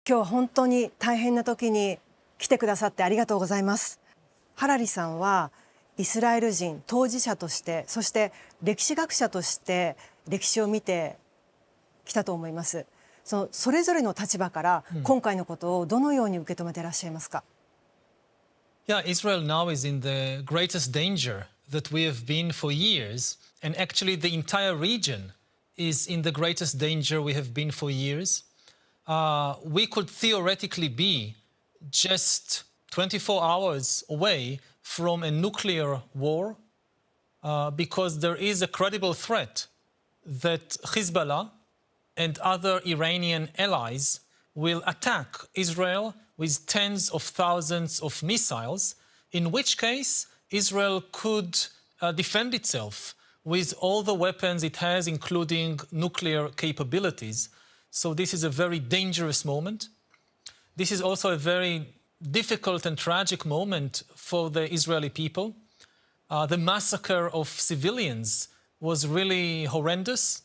今日は本当に大変な時に来てくださってありがとうございます。ハラリさんはイスラエル人当事者として、そして歴史学者として歴史を見てきたと思います。それぞれの立場から今回のことをどのように受け止めていらっしゃいますか？ Yeah, Israel now is in the greatest danger that we have been for years, and actually the entire region is in the greatest danger we have been for years. We could theoretically be just 24 hours away from a nuclear war because there is a credible threat that Hezbollah and other Iranian allies will attack Israel with tens of thousands of missiles, in which case Israel could defend itself with all the weapons it has, including nuclear capabilities. So this is a very dangerous moment. This is also a very difficult and tragic moment for the Israeli people. The massacre of civilians was really horrendous.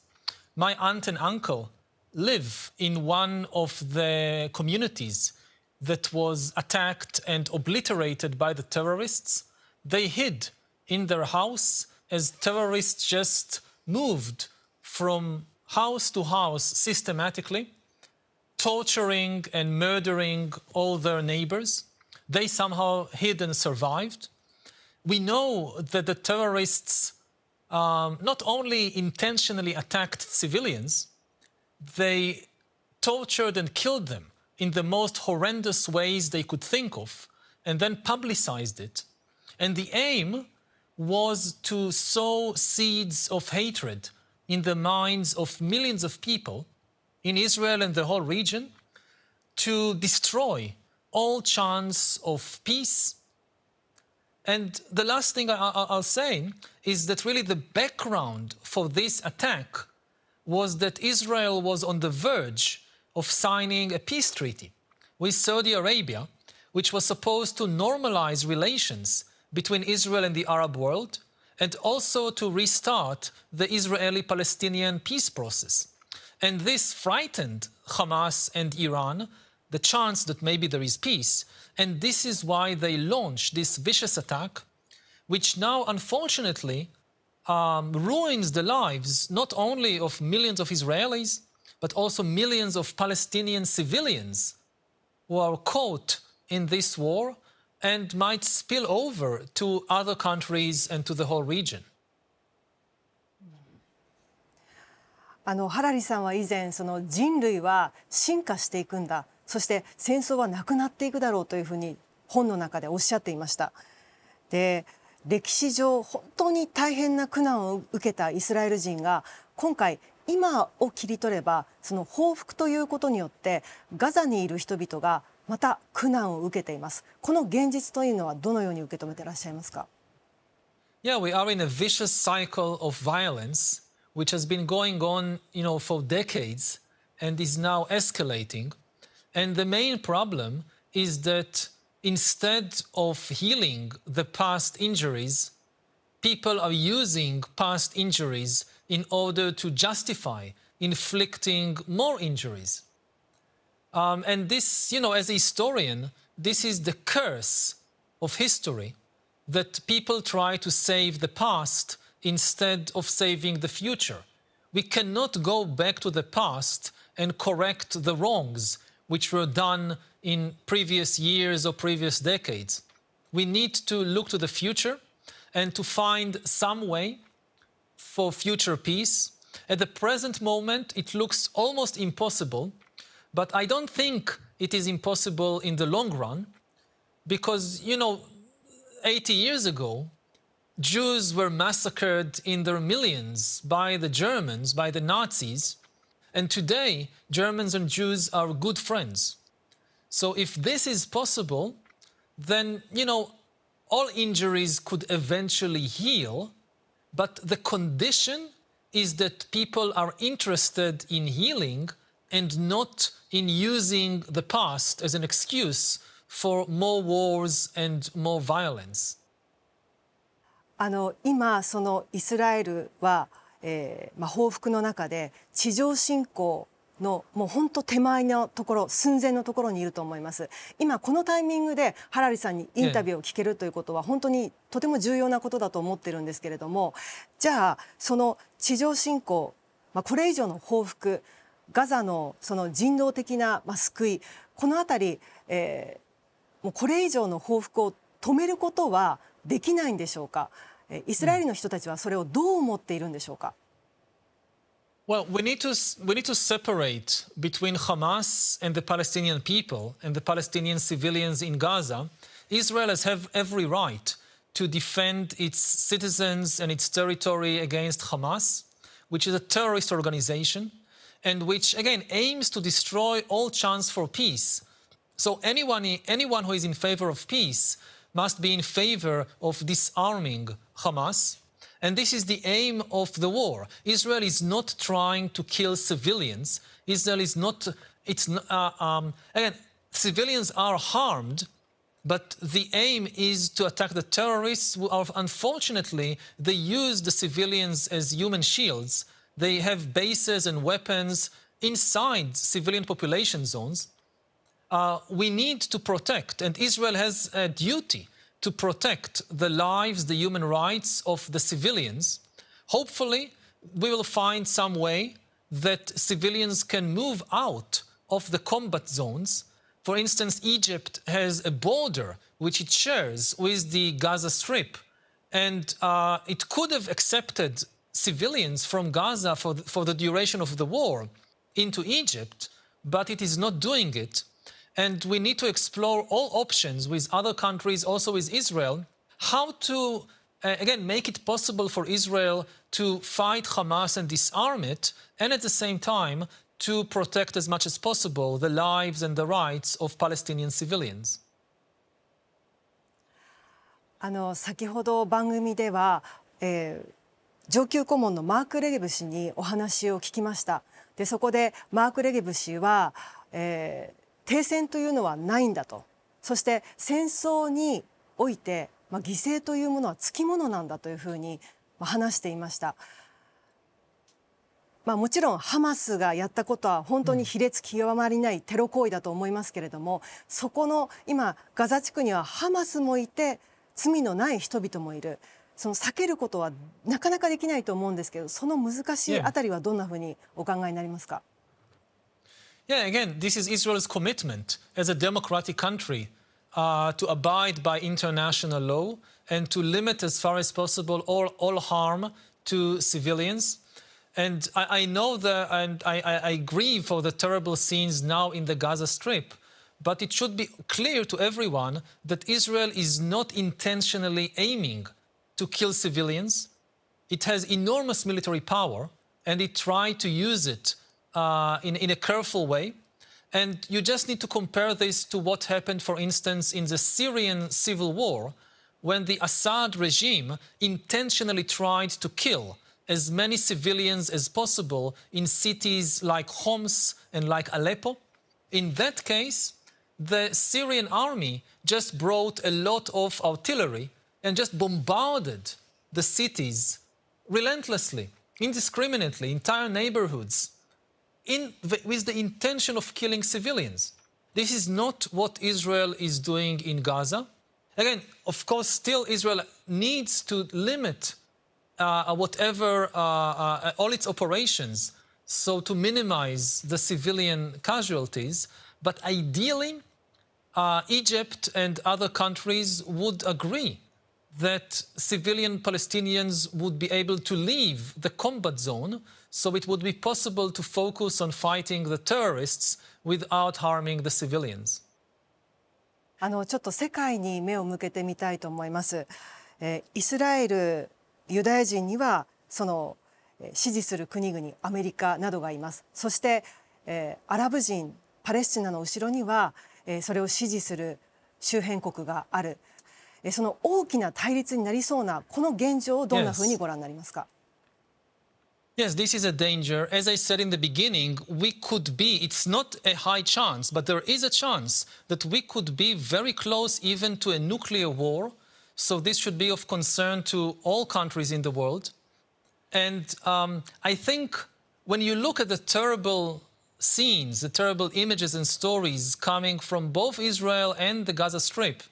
My aunt and uncle live in one of the communities that was attacked and obliterated by the terrorists. They hid in their house as terrorists just moved from house to house systematically, torturing and murdering all their neighbors. They somehow hid and survived. We know that the terrorists not only intentionally attacked civilians, they tortured and killed them in the most horrendous ways they could think of, and then publicized it. And the aim was to sow seeds of hatred in the minds of millions of people in Israel and the whole region, to destroy all chance of peace. And the last thing I'll say is that really the background for this attack was that Israel was on the verge of signing a peace treaty with Saudi Arabia, which was supposed to normalize relations between Israel and the Arab world, and also to restart the Israeli-Palestinian peace process. And this frightened Hamas and Iran, the chance that maybe there is peace, and this is why they launched this vicious attack, which now, unfortunately, ruins the lives not only of millions of Israelis, but also millions of Palestinian civilians who are caught in this war and might spill over to other countries and to the whole region. ハラリさんは以前人類は進化していくんだ、そして戦争はなくなっていくだろうというふうに本の中でおっしゃっていました。で、歴史上本当に大変な苦難を受けたイスラエル人が今回今を切り取れば報復ということによってガザにいる人々がまた苦難を受けています。この現実というのはどのように受け止めていらっしゃいますか？ Yeah, we are in a vicious cycle of violence which has been going on, for decades and is now escalating. And the main problem is that instead of healing the past injuries, people are using past injuries in order to justify inflicting more injuries. And this, as a historian, this is the curse of history, that people try to save the past instead of saving the future. We cannot go back to the past and correct the wrongs which were done in previous years or previous decades. We need to look to the future and to find some way for future peace. At the present moment, it looks almost impossible, but I don't think it is impossible in the long run because, 80 years ago, Jews were massacred in their millions by the Germans, by the Nazis, and today Germans and Jews are good friends. So if this is possible, then, all injuries could eventually heal, but the condition is that people are interested in healing and not in using the past as an excuse for more wars and more violence. 今イスラエルは報復の中で地上侵攻のもう本当手前のところ、寸前のところにいると思います。今このタイミングでハラリさんにインタビューを聞けるということは本当にとても重要なことだと思ってるんですけれども、じゃあその地上侵攻、これ以上の報復、ガザのその人道的な救い、このあたり、もうこれ以上の報復を止めることはできないんでしょうか。イスラエルの人たちはそれをどう思っているんでしょうか。Well, we need to separate between Hamas and the Palestinian people and the Palestinian civilians in Gaza. Israel has every right to defend its citizens and its territory against Hamas, which is a terrorist organization, and which, again, aims to destroy all chance for peace. So anyone who is in favor of peace must be in favor of disarming Hamas. And this is the aim of the war. Israel is not trying to kill civilians. Israel is not, again, civilians are harmed, but the aim is to attack the terrorists who are, unfortunately, they use the civilians as human shields. They have bases and weapons inside civilian population zones. We need to protect, and Israel has a duty to protect the lives, the human rights of the civilians. Hopefully, we will find some way that civilians can move out of the combat zones. For instance, Egypt has a border which it shares with the Gaza Strip, and it could have accepted civilians from Gaza for the duration of the war into Egypt, but it is not doing it. And we need to explore all options with other countries, also with Israel, how to, again, make it possible for Israel to fight Hamas and disarm it, and at the same time to protect as much as possible the lives and the rights of Palestinian civilians. 先ほど番組では、上級顧問のマーク・レゲブ氏にお話を聞きました。でそこでマーク・レゲブ氏は、停戦というのはないんだと、そして戦争において、犠牲というものはつきものなんだというふうに話していました。もちろんハマスがやったことは本当に卑劣極まりないテロ行為だと思いますけれども、そこの今ガザ地区にはハマスもいて罪のない人々もいる。その避けることはなかなかできないと思うんですけど、その難しいあたりはどんなふうにお考えになりますか。Yeah, again, this is Israel's commitment as a democratic country to abide by international law and to limit as far as possible all harm to civilians. And I know and I grieve for the terrible scenes now in the Gaza Strip, but it should be clear to everyone that Israel is not intentionally aiming to kill civilians. It has enormous military power, and it tried to use it in a careful way. And you just need to compare this to what happened, for instance, in the Syrian civil war, when the Assad regime intentionally tried to kill as many civilians as possible in cities like Homs and like Aleppo. In that case, the Syrian army just brought a lot of artillery and just bombarded the cities relentlessly, indiscriminately, entire neighborhoods, with the intention of killing civilians. This is not what Israel is doing in Gaza. Again, of course, still Israel needs to limit all its operations, so to minimize the civilian casualties. But ideally, Egypt and other countries would agree that civilian Palestinians would be able to leave the combat zone, so it would be possible to focus on fighting the terrorists without harming the civilians. ちょっと世界に目を向けてみたいと思います。イスラエル、ユダヤ人にはその支持する国々、アメリカなどがいます。そして、アラブ人、パレスチナの後ろには、それを支持する周辺国がある。その大きな対立になりそうなこの現状をどんなふうにご覧になりますか。Yes, this is a danger. As I said in the beginning, it's not a high chance, but there is a chance that we could be very close even to a nuclear war. So this should be of concern to all countries in the world. And I think when you look at the terrible scenes, the terrible images and stories coming from both Israel and the Gaza Strip,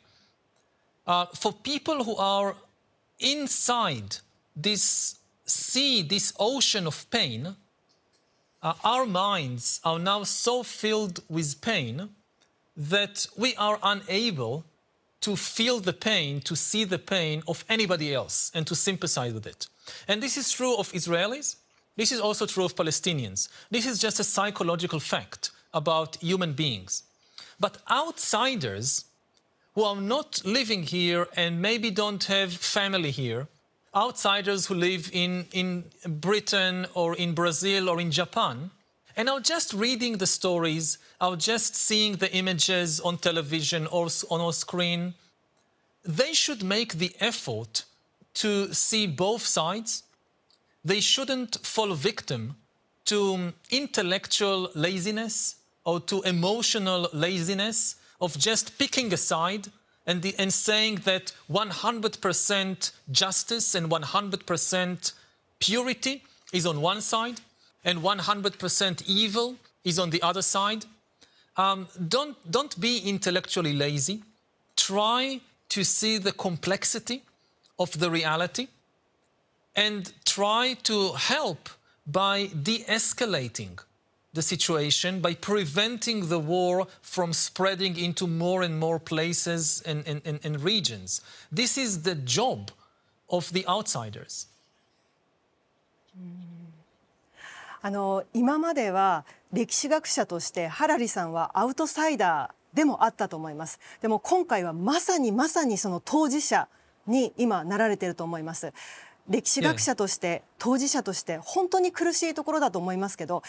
for people who are inside this sea, this ocean of pain, our minds are now so filled with pain that we are unable to feel the pain, to see the pain of anybody else and to sympathize with it. And this is true of Israelis. This is also true of Palestinians. This is just a psychological fact about human beings. But outsiders who are not living here and maybe don't have family here, outsiders who live in Britain or in Brazil or in Japan, and are just reading the stories, are just seeing the images on television or on our screen, they should make the effort to see both sides. They shouldn't fall victim to intellectual laziness or to emotional laziness of just picking a side and saying that 100% justice and 100% purity is on one side and 100% evil is on the other side. Don't be intellectually lazy. Try to see the complexity of the reality and try to help by de-escalating the situation, by preventing the war from spreading into more and more places and regions. This is the job of the outsiders. 今までは歴史学者としてハラリさんはアウトサイダーでもあったと思います。でも今回はまさにその当事者に今なられていると思います。歴史学者として当事者として本当に苦しいところだと思いますけど、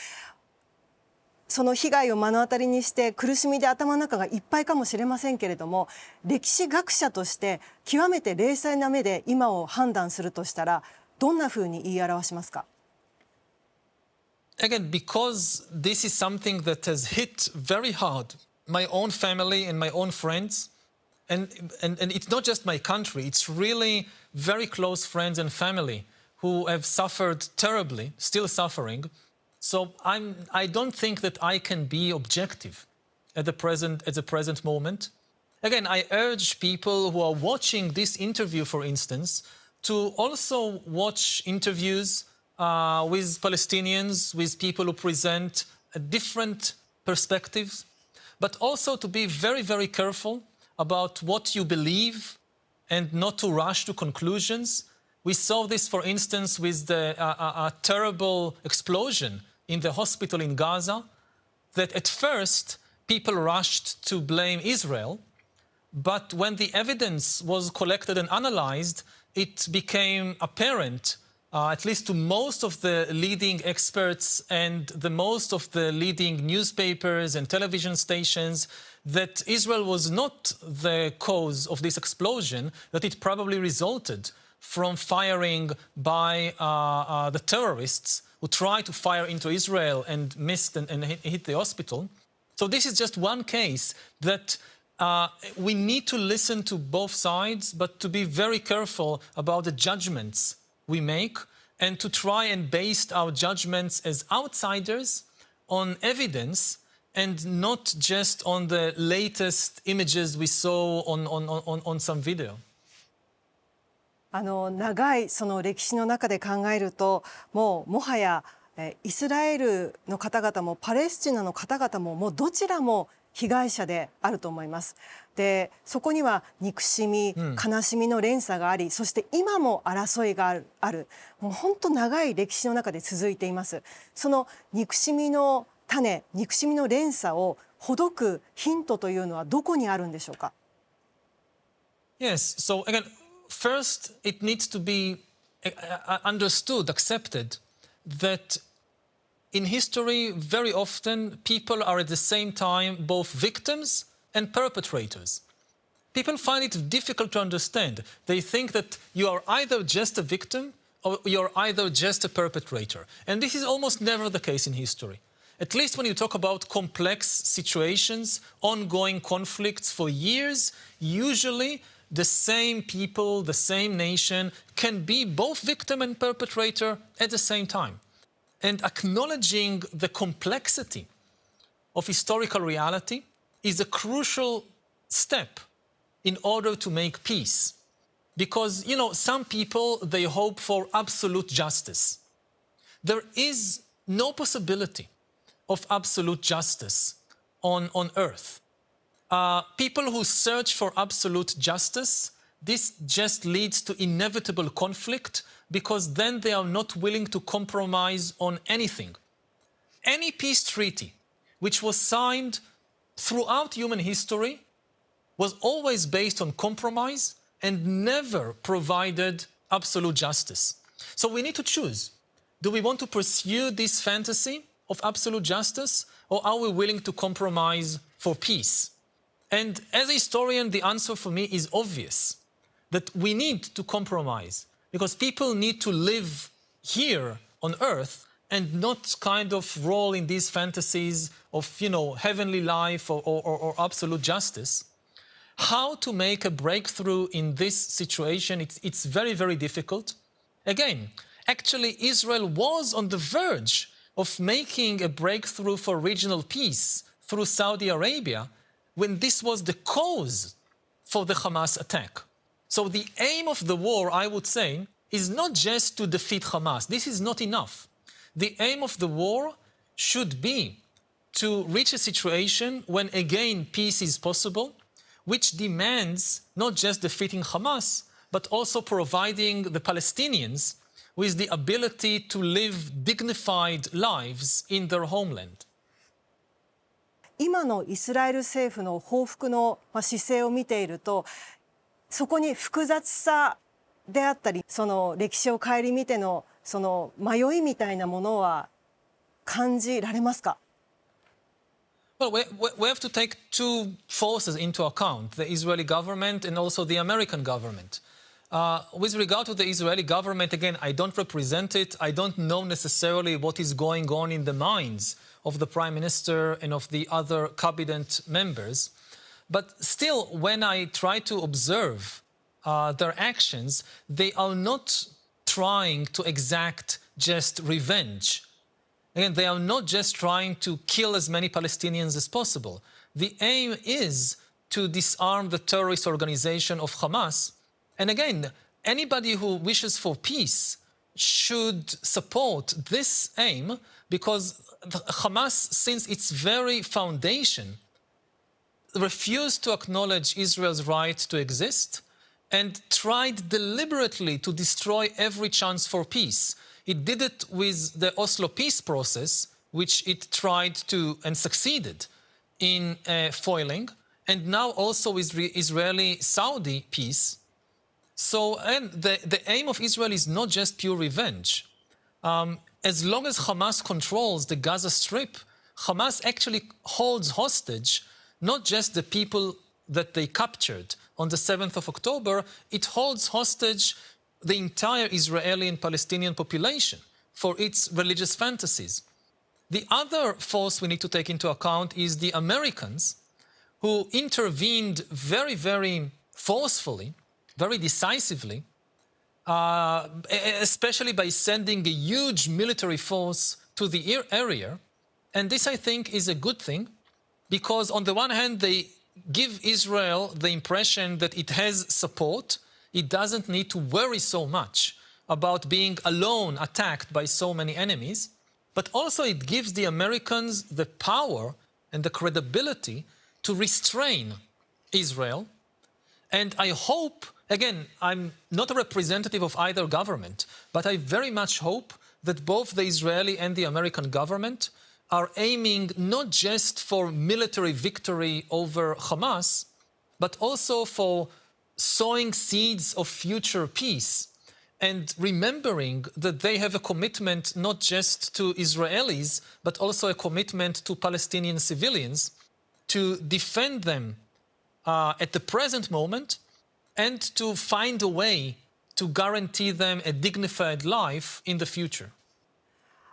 その被害を目の当たりにして苦しみで頭の中がいっぱいかもしれませんけれども、歴史学者として極めて冷静な目で今を判断するとしたらどんなふうに言い表しますか？Again, because this is something that has hit very hard my own family and my own friends, and it's not just my country, it's really very close friends and family who have suffered terribly, still suffering. So I don't think that I can be objective at the present moment. Again, I urge people who are watching this interview, for instance, to also watch interviews with Palestinians, with people who present different perspectives, but also to be very, very careful about what you believe and not to rush to conclusions. We saw this, for instance, with the terrible explosion in the hospital in Gaza, that at first people rushed to blame Israel, but when the evidence was collected and analyzed, it became apparent at least to most of the leading experts and most of the leading newspapers and television stations that Israel was not the cause of this explosion, that it probably resulted from firing by the terrorists who tried to fire into Israel and missed and hit the hospital. So this is just one case that we need to listen to both sides, but to be very careful about the judgments we make and to try and base our judgments as outsiders on evidence and not just on the latest images we saw on some video. 長いその歴史の中で考えるともはやイスラエルの方々もパレスチナの方々ももうどちらも被害者であると思います。でそこには憎しみ、悲しみの連鎖があり、そして今も争いがあるもう本当長い歴史の中で続いています。その憎しみの種、憎しみの連鎖をほどくヒントというのはどこにあるんでしょうか？ Yes, so again, first it needs to be understood, accepted that in history, very often, people are at the same time both victims and perpetrators. People find it difficult to understand. They think that you are either just a victim or you're either just a perpetrator. And this is almost never the case in history. At least when you talk about complex situations, ongoing conflicts for years, usually the same people, the same nation can be both victim and perpetrator at the same time. And acknowledging the complexity of historical reality is a crucial step in order to make peace. Because, you know, some people, they hope for absolute justice. There is no possibility of absolute justice on earth. People who search for absolute justice, this just leads to inevitable conflict because then they are not willing to compromise on anything. Any peace treaty which was signed throughout human history was always based on compromise and never provided absolute justice. So we need to choose. Do we want to pursue this fantasy of absolute justice, or are we willing to compromise for peace? And as a historian, the answer for me is obvious, that we need to compromise because people need to live here on earth and not kind of roll in these fantasies of, you know, heavenly life or absolute justice. How to make a breakthrough in this situation, it's very, very difficult. Again, actually, Israel was on the verge of making a breakthrough for regional peace through Saudi Arabia when this was the cause for the Hamas attack. So the aim of the war, I would say, is not just to defeat Hamas. This is not enough. The aim of the war should be to reach a situation when, again, peace is possible, which demands not just defeating Hamas, but also providing the Palestinians with the ability to live dignified lives in their homeland. 今のイスラエル政府の報復の姿勢を見ていると、そこに複雑さであったり、その歴史を顧みてのその迷いみたいなものは感じられますか? Well, we have to take two forces into account, the Israeli government and also the American government. With regard to the Israeli government, again, I don't represent it. I don't know necessarily what is going on in the minds of the Prime Minister and of the other cabinet members. But still, when I try to observe their actions, they are not trying to exact just revenge. Again, they are not just trying to kill as many Palestinians as possible. The aim is to disarm the terrorist organization of Hamas. And again, anybody who wishes for peace should support this aim because Hamas, since its very foundation, refused to acknowledge Israel's right to exist and tried deliberately to destroy every chance for peace. It did it with the Oslo peace process, which it tried to and succeeded in foiling, and now also with Israeli-Saudi peace. So, and the aim of Israel is not just pure revenge. As long as Hamas controls the Gaza Strip, Hamas actually holds hostage not just the people that they captured on the 7th of October, it holds hostage the entire Israeli and Palestinian population for its religious fantasies. The other force we need to take into account is the Americans, who intervened very, very forcefully, very decisively, especially by sending a huge military force to the area. And this, I think, is a good thing, because on the one hand, they give Israel the impression that it has support. It doesn't need to worry so much about being alone attacked by so many enemies. But also it gives the Americans the power and the credibility to restrain Israel. And I hope, again, I'm not a representative of either government, but I very much hope that both the Israeli and the American government are aiming not just for military victory over Hamas, but also for sowing seeds of future peace and remembering that they have a commitment not just to Israelis, but also a commitment to Palestinian civilians to defend them at the present moment and to find a way to guarantee them a dignified life in the future.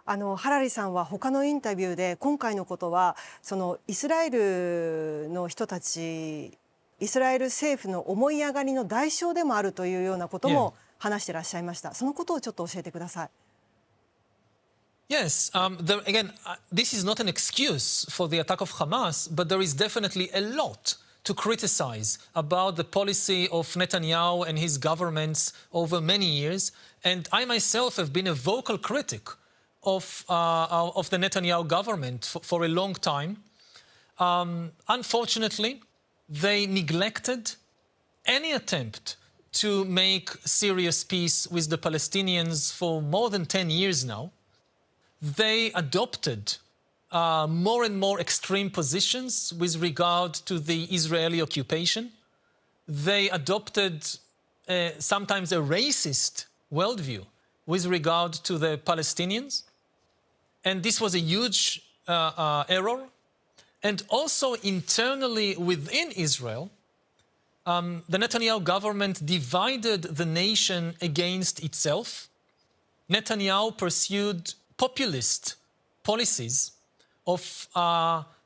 ハラリさんは他のインタビューで今回のことはそのイスラエルの人たち、イスラエル政府の思い上がりの代償でもあるというようなことも話していらっしゃいました。そのことをちょっと教えてください。Yes, again, this is not an excuse for the attack of Hamas, but there is definitely a lot to criticize about the policy of Netanyahu and his governments over many years. And I myself have been a vocal critic of the Netanyahu government for a long time. Unfortunately, they neglected any attempt to make serious peace with the Palestinians for more than 10 years now. They adopted more and more extreme positions with regard to the Israeli occupation. They adopted sometimes a racist worldview with regard to the Palestinians. And this was a huge error. And also internally within Israel, the Netanyahu government divided the nation against itself. Netanyahu pursued populist policies of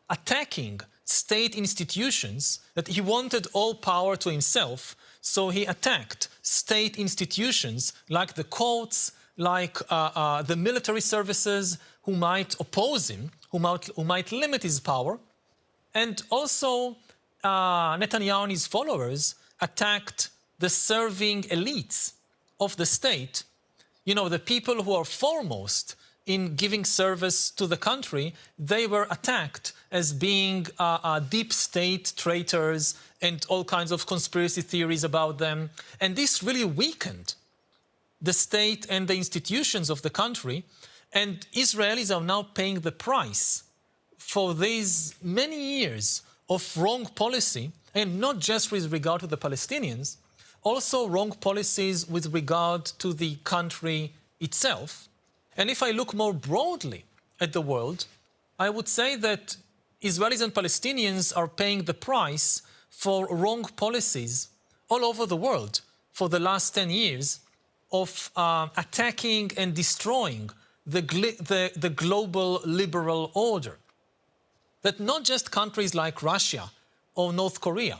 attacking state institutions, that he wanted all power to himself. So he attacked state institutions like the courts, like the military services who might oppose him, who might limit his power. And also Netanyahu and his followers attacked the serving elites of the state, you know, the people who are foremost in giving service to the country. They were attacked as being deep state traitors and all kinds of conspiracy theories about them. And this really weakened the state and the institutions of the country. And Israelis are now paying the price for these many years of wrong policy, and not just with regard to the Palestinians, also wrong policies with regard to the country itself. And if I look more broadly at the world, I would say that Israelis and Palestinians are paying the price for wrong policies all over the world for the last 10 years of attacking and destroying the global liberal order. That not just countries like Russia or North Korea,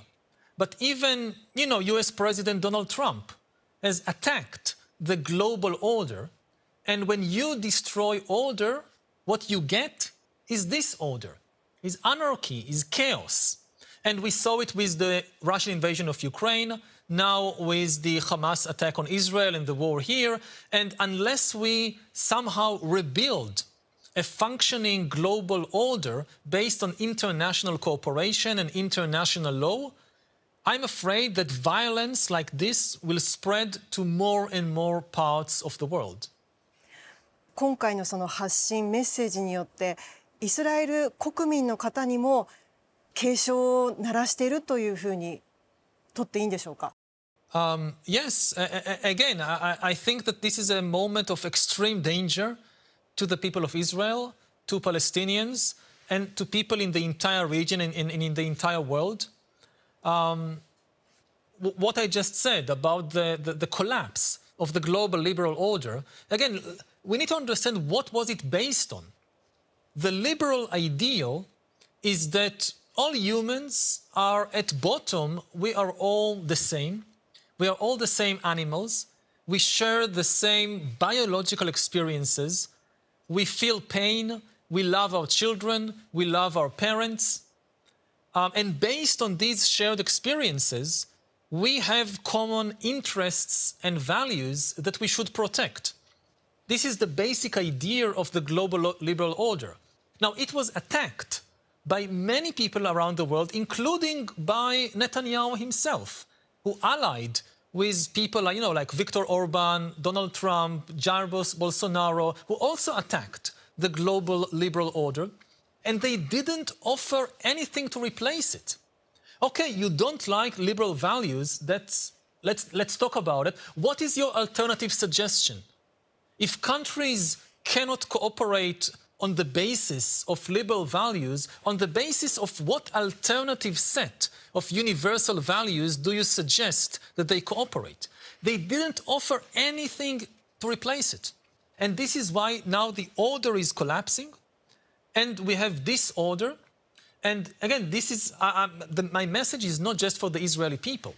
but even, you know, US President Donald Trump has attacked the global order. And when you destroy order, what you get is disorder, is anarchy, is chaos. And we saw it with the Russian invasion of Ukraine, now with the Hamas attack on Israel and the war here. And unless we somehow rebuild a functioning global order based on international cooperation and international law, I'm afraid that violence like this will spread to more and more parts of the world. 今回のその発信メッセージによってイスラエル国民の方にも警鐘を鳴らしているというふうに取っていいんでしょうか。Yes, again, I think that this is a moment of extreme danger to the people of Israel, to Palestinians, and to people in the entire region and in the entire world. What I just said about the collapse of the global liberal order, again, we need to understand what was it based on. The liberal ideal is that all humans are at bottom, we are all the same. We are all the same animals. We share the same biological experiences. We feel pain. We love our children. We love our parents. And based on these shared experiences, we have common interests and values that we should protect. This is the basic idea of the global liberal order. Now, it was attacked by many people around the world, including by Netanyahu himself, who allied with people like, like Viktor Orban, Donald Trump, Jair Bolsonaro, who also attacked the global liberal order, and they didn't offer anything to replace it. Okay, you don't like liberal values, let's talk about it. What is your alternative suggestion? If countries cannot cooperate on the basis of liberal values, on the basis of what alternative set of universal values do you suggest that they cooperate? They didn't offer anything to replace it. And this is why now the order is collapsing, and we have disorder. And again, this is my message is not just for the Israeli people.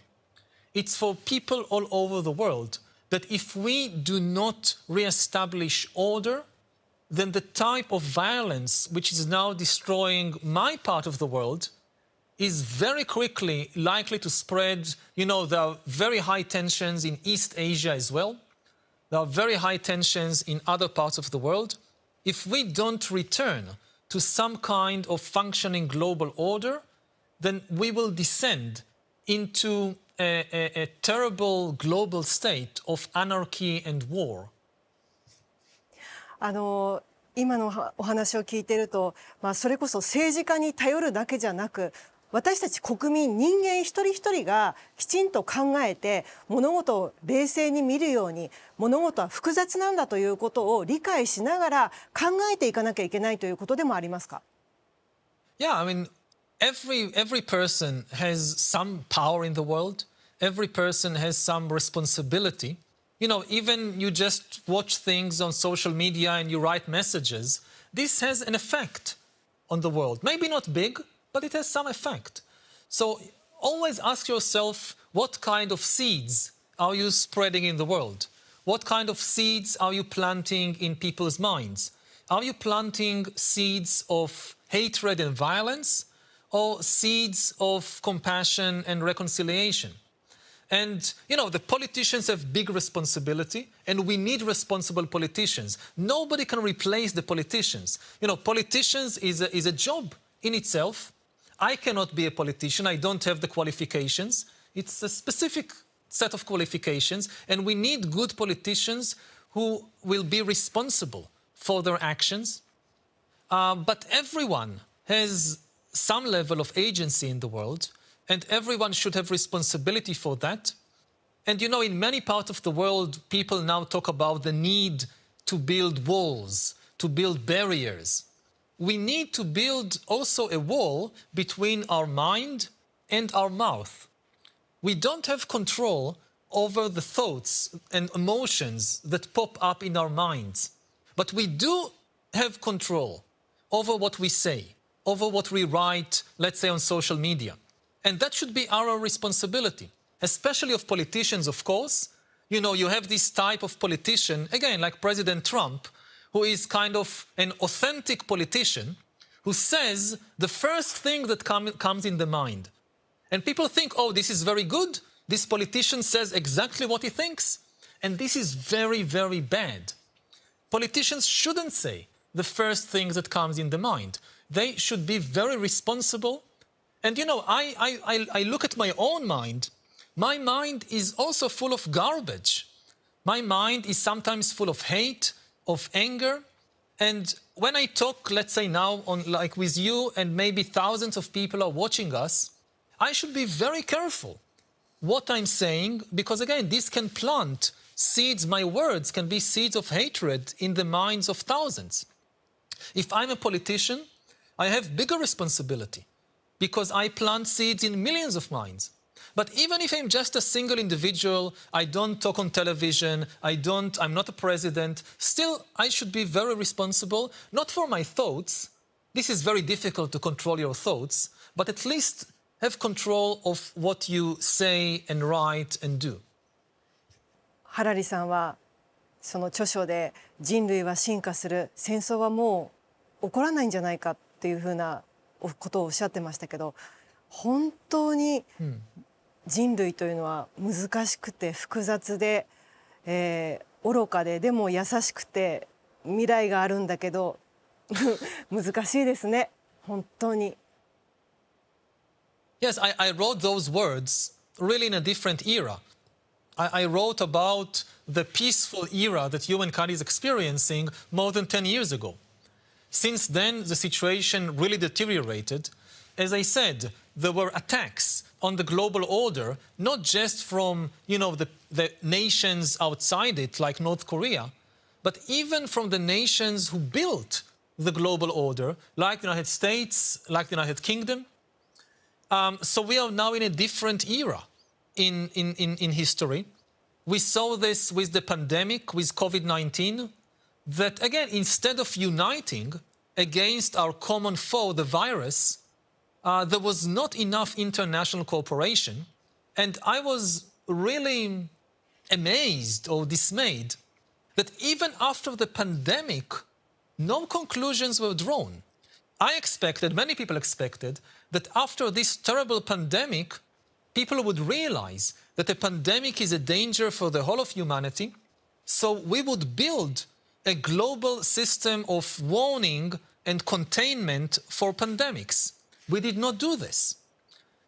It's for people all over the world, that if we do not reestablish order, then the type of violence which is now destroying my part of the world is very quickly likely to spread. You know, there are very high tensions in East Asia as well. There are very high tensions in other parts of the world. If we don't return to some kind of functioning global order, then we will descend into a terrible global state of anarchy and war. 今のお話を聞いていると、それこそ政治家に頼るだけじゃなく、私たち国民、人間一人一人がきちんと考えて物事を冷静に見るように、物事は複雑なんだということを理解しながら考えていかなきゃいけないということでもありますか？ Yeah, I mean, every person has some power in the world. Every person has some responsibility. You know, even you just watch things on social media and you write messages. This has an effect on the world. Maybe not big, but it has some effect. So always ask yourself, what kind of seeds are you spreading in the world? What kind of seeds are you planting in people's minds? Are you planting seeds of hatred and violence, or seeds of compassion and reconciliation? And, you know, the politicians have big responsibility, and we need responsible politicians. Nobody can replace the politicians. You know, politicians is a job in itself. I cannot be a politician. I don't have the qualifications. It's a specific set of qualifications, and we need good politicians who will be responsible for their actions. But everyone has some level of agency in the world, and everyone should have responsibility for that. And, you know, in many parts of the world, people now talk about the need to build walls, to build barriers. We need to build also a wall between our mind and our mouth. We don't have control over the thoughts and emotions that pop up in our minds. But we do have control over what we say, over what we write, let's say on social media. And that should be our responsibility, especially of politicians, of course. You know, you have this type of politician, again, like President Trump, who is kind of an authentic politician who says the first thing that comes in the mind. And people think, oh, this is very good. This politician says exactly what he thinks. And this is very, very bad. Politicians shouldn't say the first thing that comes in the mind. They should be very responsible. And, you know, I look at my own mind. My mind is also full of garbage. My mind is sometimes full of hate, of anger. And when I talk, let's say now, like with you, and maybe thousands of people are watching us, I should be very careful what I'm saying, because, again, this can plant seeds. My words can be seeds of hatred in the minds of thousands. If I'm a politician, I have bigger responsibility, because I plant seeds in millions of minds. But even if I'm just a single individual, I don't talk on television, I'm not a president, still I should be very responsible, not for my thoughts. This is very difficult to control your thoughts, but at least have control of what you say and write and do. ハラリさんはその著書で人類は進化する、戦争はもう起こらないんじゃないかっていうふうなことをおっしゃってましたけど、本当に人類というのは難しくて複雑で、愚かで、でも優しくて未来があるんだけど難しいですね、本当に。Yes, I wrote those words really in a different era. I wrote about the peaceful era that humankind is experiencing more than 10 years ago. Since then, the situation really deteriorated. As I said, there were attacks on the global order, not just from, you know, the nations outside it, like North Korea, but even from the nations who built the global order, like the United States, like the United Kingdom. So we are now in a different era in history. We saw this with the pandemic, with COVID-19, that, again, instead of uniting against our common foe, the virus, there was not enough international cooperation. And I was really amazed or dismayed that even after the pandemic, no conclusions were drawn. I expected, many people expected, that after this terrible pandemic, people would realize that a pandemic is a danger for the whole of humanity, so we would build a global system of warning and containment for pandemics. We did not do this.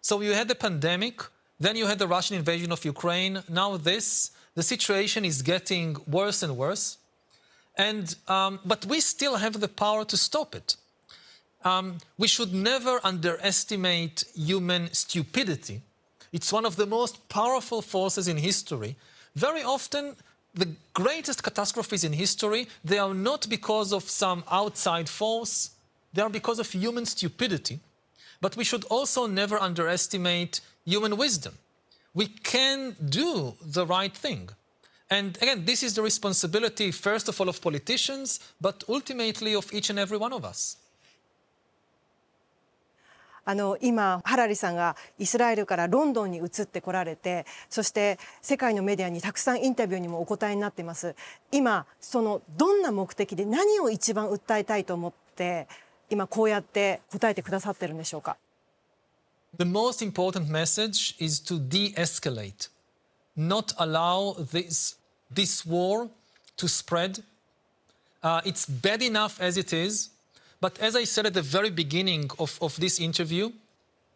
So you had the pandemic, then you had the Russian invasion of Ukraine, now this. The situation is getting worse and worse. But we still have the power to stop it. We should never underestimate human stupidity. It's one of the most powerful forces in history. Very often, the greatest catastrophes in history, they are not because of some outside force, they are because of human stupidity. But we should also never underestimate human wisdom. We can do the right thing. And again, this is the responsibility, first of all, of politicians, but ultimately of each and every one of us. 今ハラリさんがイスラエルからロンドンに移ってこられて、そして世界のメディアにたくさんインタビューにもお答えになっています。今どんな目的で何を一番訴えたいと思って今こうやって答えてくださってるんでしょうか。The most important message is to de-escalate, not allow this war to spread. It's bad enough as it is. But as I said at the very beginning of this interview,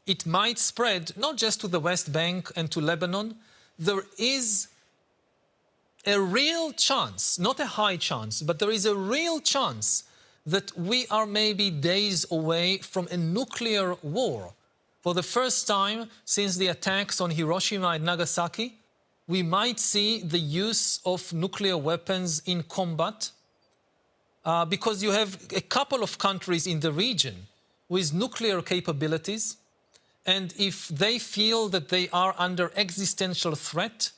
it might spread not just to the West Bank and to Lebanon. There is a real chance, not a high chance, but there is a real chance that we are maybe days away from a nuclear war. For the first time since the attacks on Hiroshima and Nagasaki, we might see the use of nuclear weapons in combat. Because you have a couple of countries in the region with nuclear capabilities, and if they feel that they are under existential threat,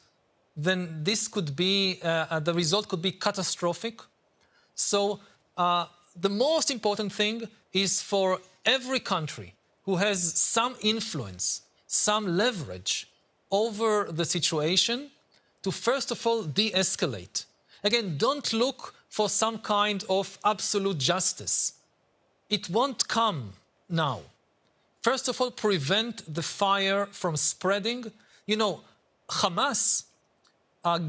then this could be, the result could be catastrophic. So the most important thing is for every country who has some influence, some leverage over the situation to first of all de-escalate. Again, don't look for some kind of absolute justice. It won't come now. First of all, prevent the fire from spreading. You know, Hamas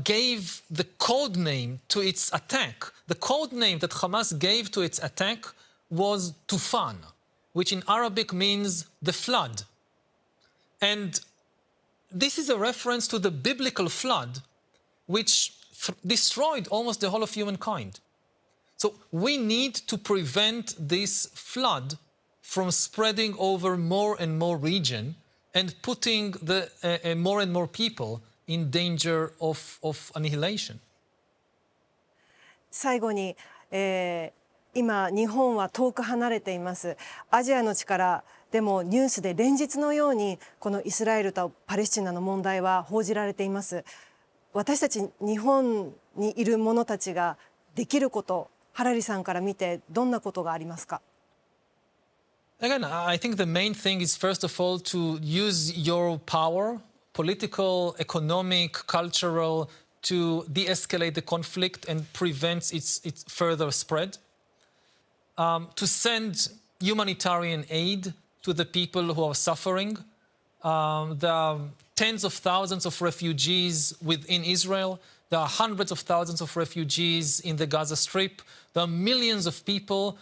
gave the code name to its attack. The code name that Hamas gave to its attack was Tufan, which in Arabic means the flood. And this is a reference to the biblical flood, which destroyed almost the whole of humankind. So we need to prevent this flood from spreading over more and more region and putting more and more people in danger of annihilation. 最後に、今日本は遠く離れています。アジアの力でもニュースで連日のようにこのイスラエルとパレスチナの問題は報じられています。私たち日本にいる者たちができること、ハラリさんから見てどんなことがありますか。Again, I think the main thing is first of all to use your power, political, economic, cultural, to de-escalate the conflict and prevent its further spread. To send humanitarian aid to the people who are suffering. There are tens of thousands of refugees within Israel. There are hundreds of thousands of refugees in the Gaza Strip. There are millions of people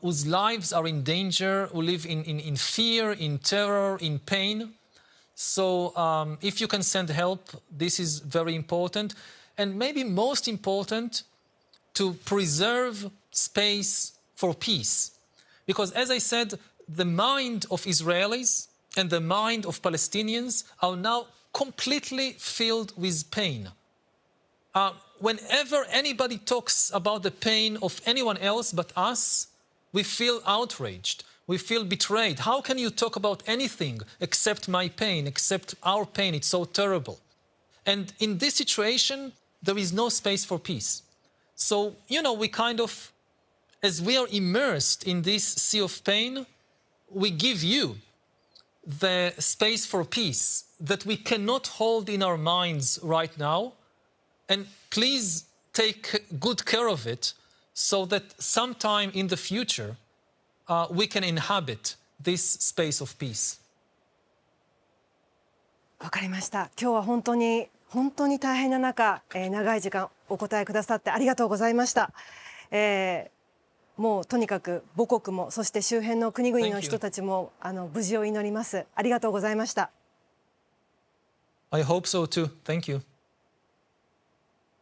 whose lives are in danger, who live in fear, in terror, in pain. So if you can send help, this is very important. And maybe most important, to preserve space for peace. Because as I said, the mind of Israelis and the mind of Palestinians are now completely filled with pain. Whenever anybody talks about the pain of anyone else but us, we feel outraged. We feel betrayed. How can you talk about anything except my pain, except our pain? It's so terrible. And in this situation, there is no space for peace. So, you know, we kind of, as we are immersed in this sea of pain, we give you the space for peace that we cannot hold in our minds right now. And please take good care of it so that sometime in the future we can inhabit this space of peace. わかりました。今日は本当に大変な中、長い時間お答えくださってありがとうございました。もうとにかく母国もそして周辺の国々の人たちも無事を祈ります。ありがとうございました。I hope so too. Thank you.